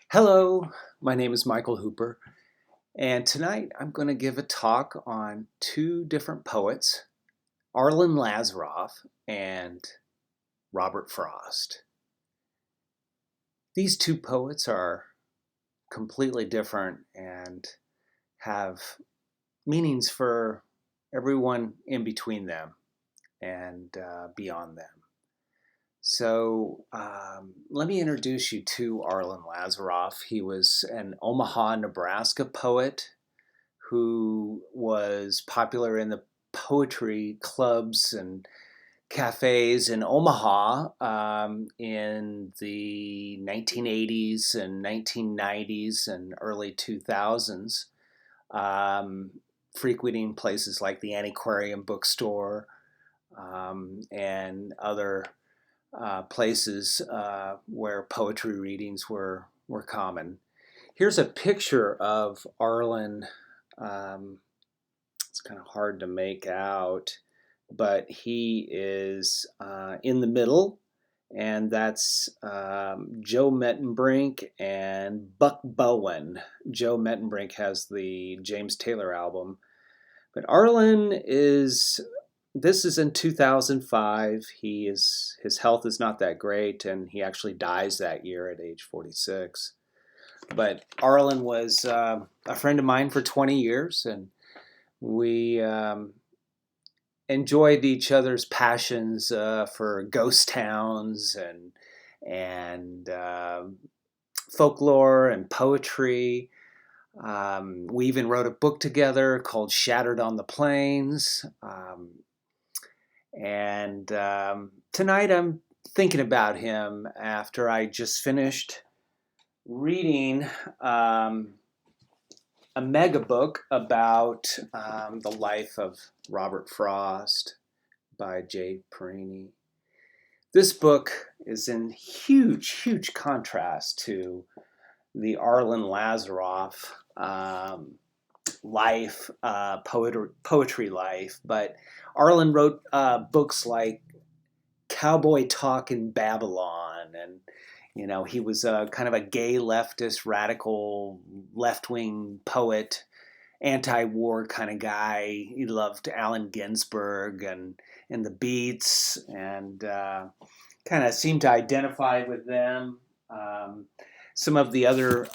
Hello, my name is Michael Hooper, and tonight I'm going to give a talk on two different poets, Arlen Lazaroff and Robert Frost. These two poets are completely different and have meanings for everyone in between them and beyond them. So let me introduce you to Arlen Lazaroff. He was an Omaha, Nebraska poet who was popular in the poetry clubs and cafes in Omaha in the 1980s and 1990s and early 2000s, um, frequenting places like the Antiquarian Bookstore and other places where poetry readings were common. Here's a picture of Arlen. It's kind of hard to make out, but he is in the middle, and that's Joe Mettenbrink and Buck Bowen. Joe Mettenbrink has the James Taylor album, but Arlen is. This is in 2005. His health is not that great, and he actually dies that year at age 46. But Arlen was a friend of mine for 20 years, and we enjoyed each other's passions for ghost towns and folklore and poetry. We even wrote a book together called Shattered on the Plains. And tonight I'm thinking about him after I just finished reading a mega book about the life of Robert Frost by Jay Perini. This book is in huge contrast to the Arlen Lazaroff life, poetry life. But Arlen wrote books like Cowboy Talk in Babylon, and he was kind of a gay leftist, radical, left-wing poet, anti-war kind of guy. He loved Allen Ginsberg and the Beats, and kind of seemed to identify with them. Some of the other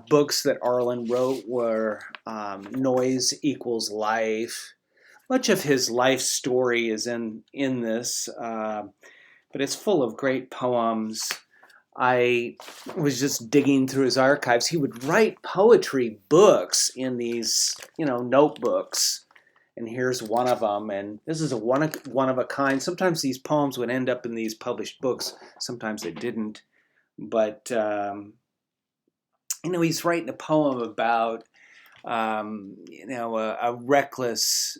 books that Arlen wrote were Noise Equals Life. Much of his life story is in this, but it's full of great poems. I was just digging through his archives. He would write poetry books in these, notebooks. And here's one of them. And this is a one of a kind. Sometimes these poems would end up in these published books. Sometimes they didn't. But, he's writing a poem about, a reckless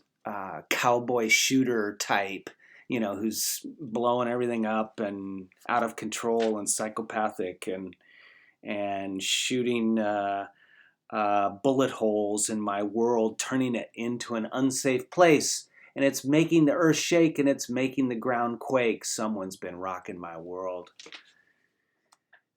cowboy shooter type, who's blowing everything up and out of control and psychopathic and shooting bullet holes in my world, turning it into an unsafe place. And it's making the earth shake and it's making the ground quake. Someone's been rocking my world.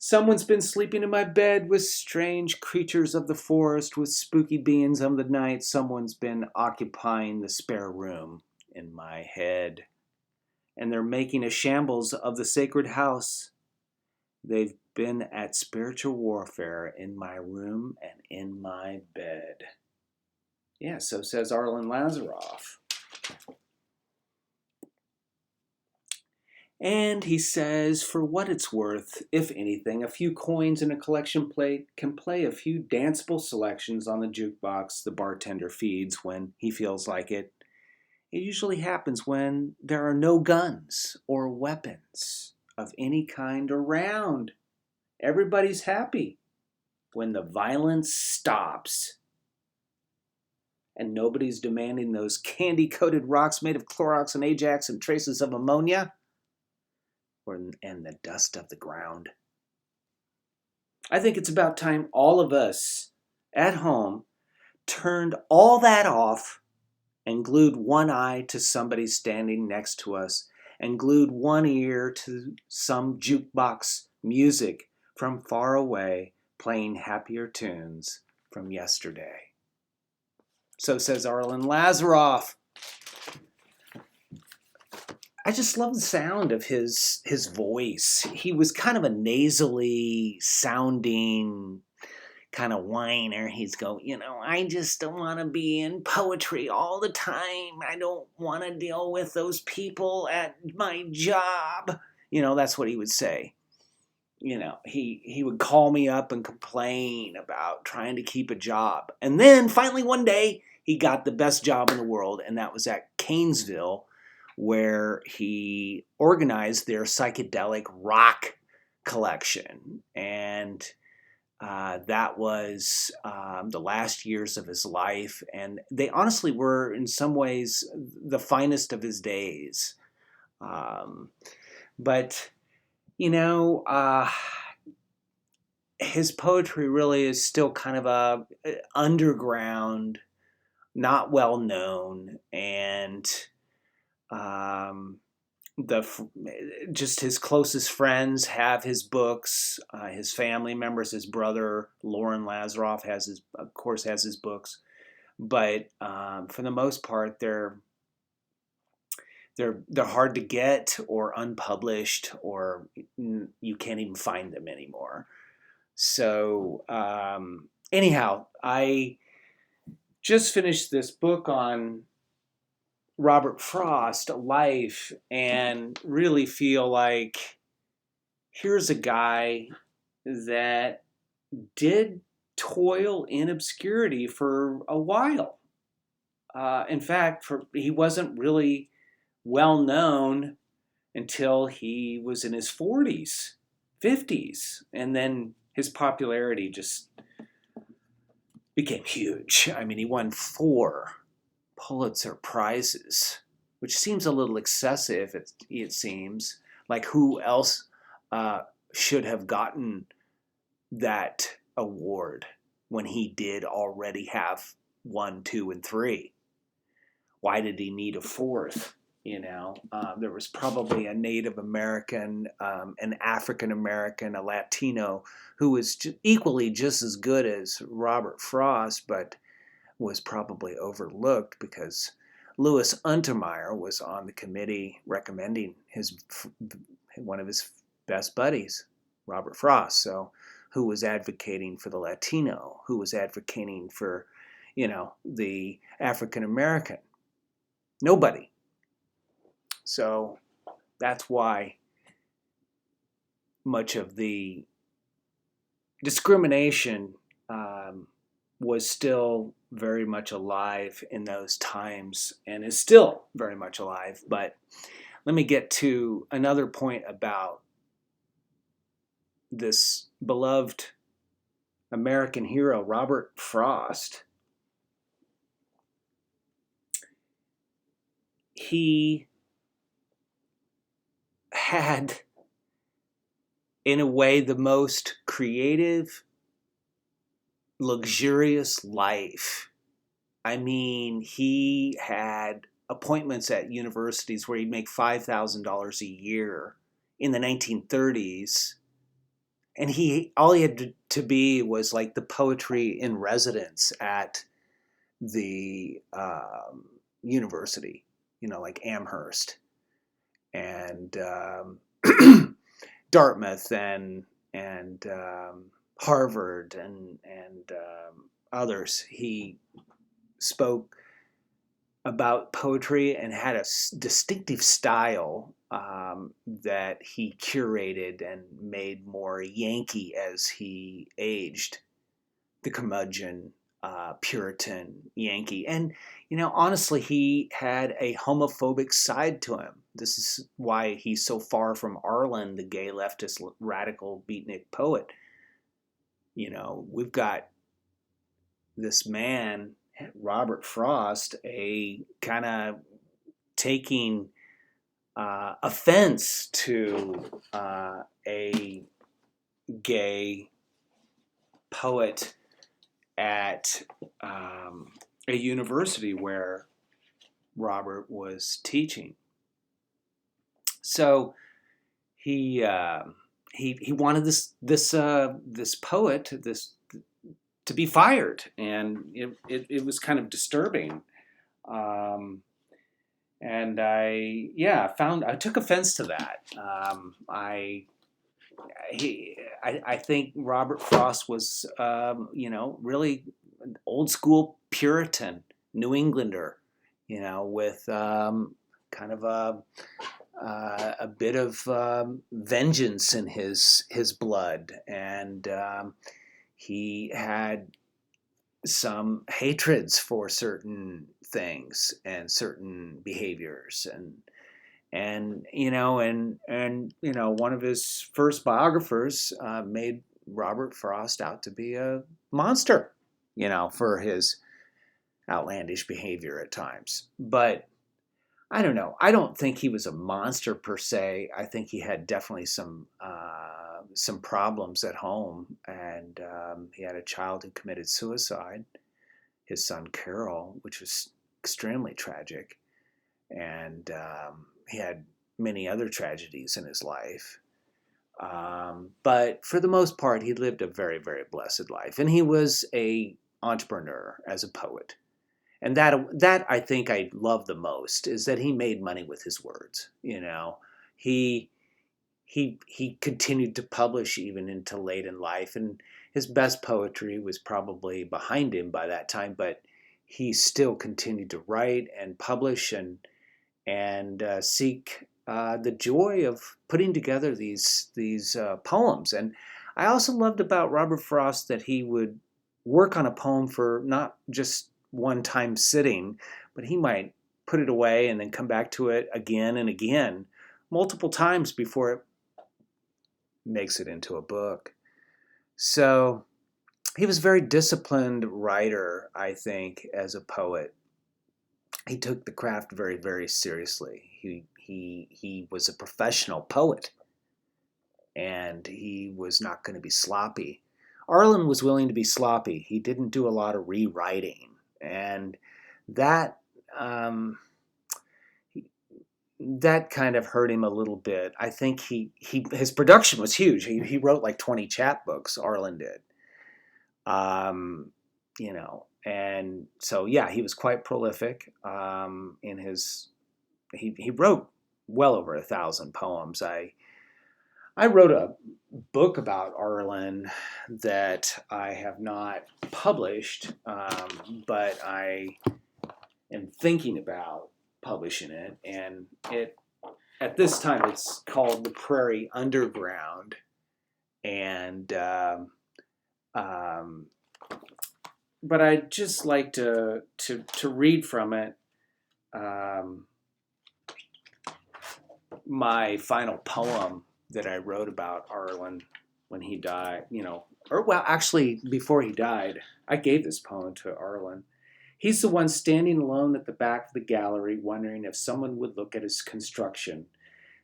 Someone's been sleeping in my bed with strange creatures of the forest, with spooky beings of the night. Someone's been occupying the spare room in my head. And they're making a shambles of the sacred house. They've been at spiritual warfare in my room and in my bed. Yeah, so says Arlen Lazaroff. And he says, for what it's worth, if anything, a few coins and a collection plate can play a few danceable selections on the jukebox the bartender feeds when he feels like it. It usually happens when there are no guns or weapons of any kind around. Everybody's happy when the violence stops. And nobody's demanding those candy-coated rocks made of Clorox and Ajax and traces of ammonia and the dust of the ground. I think it's about time all of us at home turned all that off and glued one eye to somebody standing next to us and glued one ear to some jukebox music from far away playing happier tunes from yesterday. So says Arlen Lazaroff. I just love the sound of his voice. He was kind of a nasally sounding kind of whiner. He's going, I just don't want to be in poetry all the time. I don't want to deal with those people at my job. That's what he would say. He would call me up and complain about trying to keep a job. And then finally one day he got the best job in the world, and that was at Canesville, where he organized their psychedelic rock collection. And that was the last years of his life. And they honestly were, in some ways, the finest of his days. But his poetry really is still kind of a underground, not well known, and just his closest friends have his books. His family members, his brother Arlen Lazaroff has his books, but for the most part, they're hard to get or unpublished, or you can't even find them anymore. So anyhow, I just finished this book on Robert Frost, life, and really feel like here's a guy that did toil in obscurity for a while. In fact, he wasn't really well known until he was in his 40s, 50s, and then his popularity just became huge. I mean, he won 4 Pulitzer Prizes, which seems a little excessive, it seems. Like, who else should have gotten that award when he did already have 1, 2, and 3? Why did he need a 4th? There was probably a Native American, an African American, a Latino who was equally just as good as Robert Frost, but was probably overlooked because Louis Untermeyer was on the committee recommending one of his best buddies, Robert Frost. So who was advocating for the Latino? Who was advocating for, the African American? Nobody. So that's why much of the discrimination was still very much alive in those times and is still very much alive. But let me get to another point about this beloved American hero, Robert Frost. He had, in a way, the most creative, luxurious life. I mean, he had appointments at universities where he'd make $5,000 a year in the 1930s. And all he had to be was like the poetry in residence at the university, like Amherst and Dartmouth and Harvard and others. He spoke about poetry and had a distinctive style that he curated and made more Yankee as he aged. The curmudgeon, Puritan Yankee. And, honestly, he had a homophobic side to him. This is why he's so far from Arlen, the gay leftist radical beatnik poet. We've got this man, Robert Frost, a kind of taking offense to a gay poet at a university where Robert was teaching. So he he wanted this poet to be fired, and it was kind of disturbing. Um, and I took offense to that. I think Robert Frost was really an old school Puritan New Englander, with kind of a bit of vengeance in his blood, and he had some hatreds for certain things and certain behaviors, and one of his first biographers made Robert Frost out to be a monster, for his outlandish behavior at times. But I don't know. I don't think he was a monster per se. I think he had definitely some problems at home, and he had a child who committed suicide, his son Carol, which was extremely tragic, and he had many other tragedies in his life. But for the most part, he lived a very, very blessed life, and he was a entrepreneur as a poet. And that I think I love the most is that he made money with his words. He he continued to publish even into late in life, and his best poetry was probably behind him by that time. But he still continued to write and publish and seek the joy of putting together these poems. And I also loved about Robert Frost that he would work on a poem for not just one time sitting, but he might put it away and then come back to it again and again, multiple times before it makes it into a book. So he was a very disciplined writer, I think, as a poet. He took the craft very, very seriously. He was a professional poet, and he was not going to be sloppy. Arlen was willing to be sloppy. He didn't do a lot of rewriting, and that that kind of hurt him a little bit. I think his production was huge. He wrote like 20 chapbooks. Arlen did, and so yeah, he was quite prolific in his. He wrote well over 1,000 poems. I wrote a book about Arlen that I have not published, but I am thinking about publishing it, and at this time it's called The Prairie Underground, and but I'd just like to read from it my final poem that I wrote about Arlen when he died, or well, actually, before he died, I gave this poem to Arlen. He's the one standing alone at the back of the gallery, wondering if someone would look at his construction.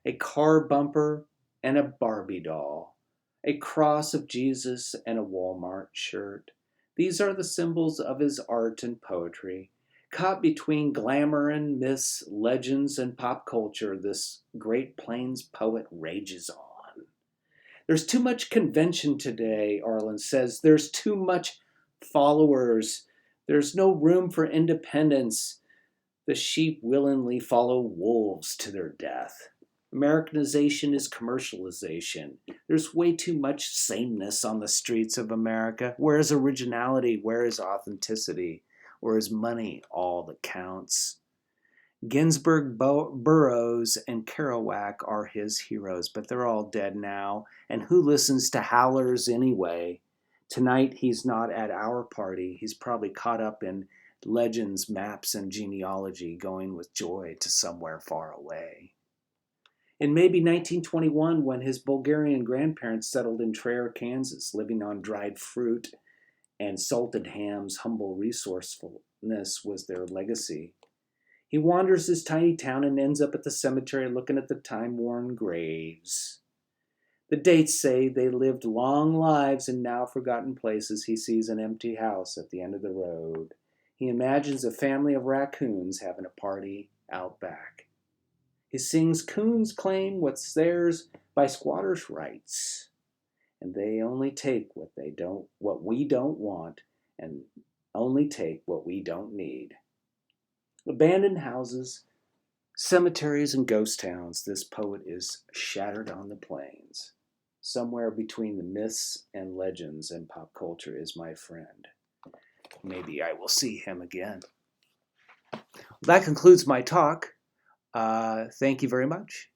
A car bumper and a Barbie doll, a cross of Jesus and a Walmart shirt. These are the symbols of his art and poetry. Caught between glamour and myths, legends, and pop culture, this Great Plains poet rages on. There's too much convention today, Arlen says. There's too much followers. There's no room for independence. The sheep willingly follow wolves to their death. Americanization is commercialization. There's way too much sameness on the streets of America. Where is originality? Where is authenticity? Or is money all that counts? Ginsberg, Burroughs, and Kerouac are his heroes, but they're all dead now. And who listens to howlers anyway? Tonight he's not at our party. He's probably caught up in legends, maps, and genealogy, going with joy to somewhere far away. In maybe 1921, when his Bulgarian grandparents settled in Traer, Kansas, living on dried fruit and salted hams, humble resourcefulness was their legacy. He wanders his tiny town and ends up at the cemetery looking at the time-worn graves. The dates say they lived long lives in now forgotten places. He sees an empty house at the end of the road. He imagines a family of raccoons having a party out back. He sings, coons claim what's theirs, by squatters' rights, and they only take what we don't want, and only take what we don't need. Abandoned houses, cemeteries, and ghost towns, this poet is shattered on the plains. Somewhere between the myths and legends and pop culture is my friend. Maybe I will see him again. That concludes my talk. Thank you very much.